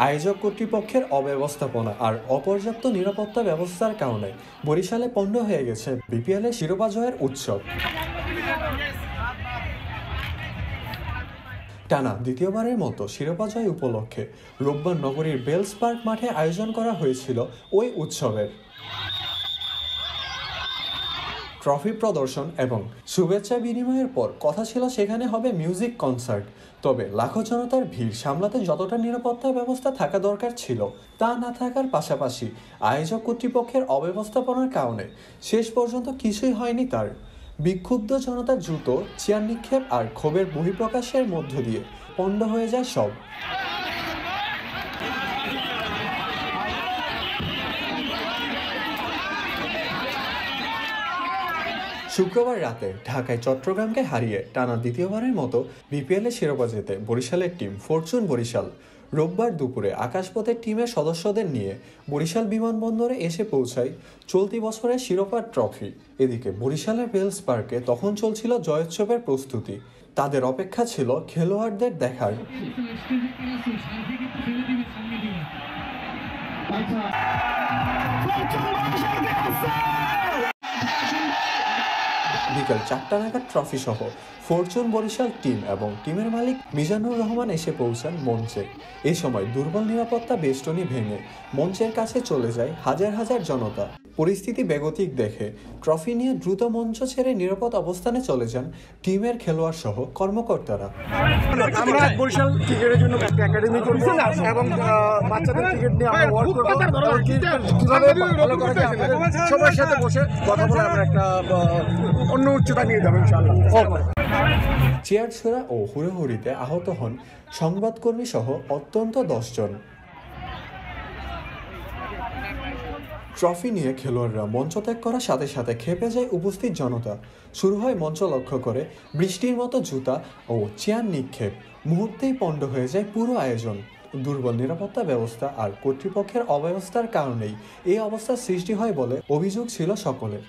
আয়োজক কর্তৃপক্ষের অব্যবস্থাপনা আর অপর্যাপ্ত নিরাপত্তা ব্যবস্থার কারণে বরিশালে পণ্ড হয়ে গেছে বিপিএলের শিরোপা জয়ের উৎসব। টানা দ্বিতীয়বারের মতো শিরোপা জয় উপলক্ষে রোববার নগরীর বেলস পার্ক মাঠে আয়োজন করা হয়েছিল ওই উৎসবের। ট্রফি প্রদর্শন এবং শুভেচ্ছা বিনিময়ের পর কথা ছিল সেখানে হবে মিউজিক কনসার্ট, তবে লাখো জনতার ভিড় সামলাতে যতটা নিরাপত্তা ব্যবস্থা থাকা দরকার ছিল তা না থাকার পাশাপাশি আয়োজক কর্তৃপক্ষের অব্যবস্থাপনার কারণে শেষ পর্যন্ত কিছুই হয়নি তার। বিক্ষুব্ধ জনতার জুতো, চেয়ার নিক্ষেপ আর ক্ষোভের বহিঃপ্রকাশের মধ্য দিয়ে পণ্ড হয়ে যায় সব। শুক্রবার রাতে ঢাকায় চট্টগ্রামকে হারিয়ে টানা দ্বিতীয়বারের মতো বিপিএলের শিরোপা জেতে বরিশালের টিম ফরচুন বরিশাল রোববার দুপুরে আকাশপথের টিমের সদস্যদের নিয়ে বরিশাল বিমানবন্দরে এসে পৌঁছায় চলতি বছরের শিরোপার ট্রফি। এদিকে বরিশালের বেলস পার্কে তখন চলছিল জয়োৎসবের প্রস্তুতি। তাদের অপেক্ষা ছিল খেলোয়াড়দের দেখার। বিকাল 4টা নাগাদ ট্রফি সহ ফরচুন বরিশাল টিম এবং টিমের মালিক মিজানুর রহমান এসে পৌঁছান মঞ্চে। এই সময় দুর্বল নিরাপত্তা বেষ্টনী ভেঙে মঞ্চের কাছে চলে যায় হাজার হাজার জনতা। পরিস্থিতি বেগতিক দেখে ট্রফি নিয়ে দ্রুত মঞ্চ ছেড়ে নিরাপদ অবস্থানে চলে যান টিমের খেলোয়াড় সহ কর্মকর্তারা। আমরা বরিশাল ক্রিকেটের জন্য একটা একাডেমি করব এবং বাচ্চাদের ক্রিকেট নিয়ে আমরা ওয়ার্ক করব, কিভাবে ভালো করা যায় সবার সাথে বসে কথা বলে আমরা একটা অন্য উচ্চতা নিয়ে যাবো ইনশাআল্লাহ। চেয়ার ছোড়া ও হুড়োহুড়িতে আহত হন সংবাদকর্মী সহ অত্যন্ত 10 জন। ট্রফি নিয়ে খেলোয়াড়রা মঞ্চ ত্যাগ করার সাথে সাথে খেপে যায় উপস্থিত জনতা। শুরু হয় মঞ্চ লক্ষ্য করে বৃষ্টির মতো জুতা ও চেয়ার নিক্ষেপ। মুহূর্তেই পণ্ড হয়ে যায় পুরো আয়োজন। দুর্বল নিরাপত্তা ব্যবস্থা আর কর্তৃপক্ষের অব্যবস্থার কারণেই এই অবস্থার সৃষ্টি হয় বলে অভিযোগ ছিল সকলের।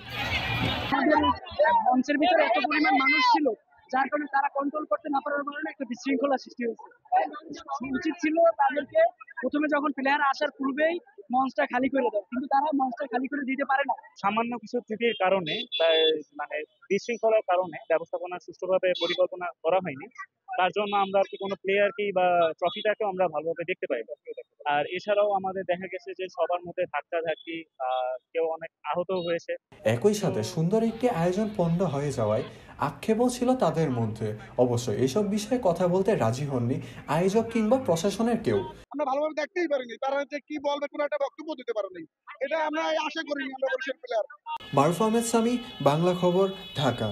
মঞ্চের ভিতরে এত পরিমাণ মানুষ ছিল যার কারণে তারা কন্ট্রোল করতে না পারার কারণে একটা বিশৃঙ্খলা সৃষ্টি হয়েছে। উচিত ছিল তাদেরকে প্রথমে যখন প্লেয়ার আসার পূর্বেই মঞ্চটা খালি করে দেয়, কিন্তু তারা মঞ্চটা খালি করে দিতে পারে না। সামান্য কিছু ত্রুটির কারণে মানে বিশৃঙ্খলার কারণে ব্যবস্থাপনা সুষ্ঠুভাবে পরিকল্পনা করা হয়নি। তার জন্য আমরা আর কি কোনো প্লেয়ারকেই বা ট্রফিটাকেও আমরা ভালোভাবে দেখতে পাই। আর এছাড়াও আমাদের দেখা গেছে যে সবার মধ্যে ধাক্কাধাক্কি, কেউ অনেক আহত হয়েছে। একই সাথে সুন্দর একটি আয়োজন পণ্ড হয়ে যাওয়ায় আক্ষেপও ছিল তাদের মধ্যে। অবশ্য এসব বিষয়ে কথা বলতে রাজি হননি আয়োজক কিংবা প্রশাসনের কেউ। আমরা ভালোভাবে দেখতেই পারিনি, তারা যে কি বলবে কোনো একটা বক্তব্য দিতে পারেনি, এটা আমরা আশা করিনি আমরা বরিশাল প্লেয়ার। মারুফ আহমেদ সামি, বাংলা খবর, ঢাকা।